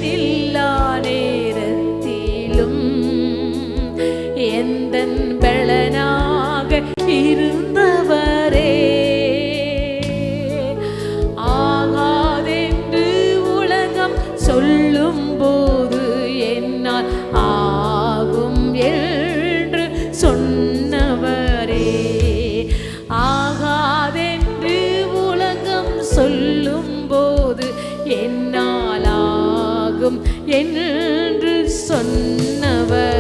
பலனில்லா நேரத்திலும் எந்தன் பலனாக இருந்தவரே. ஆகாதென்று உலகம் சொல்லும் போது என்னால் ஆகும் என்று சொன்னவரே. ஆகாதென்று உலகம் சொல்லும் போது என்னால் ஆகும் என்று சொன்னவர்.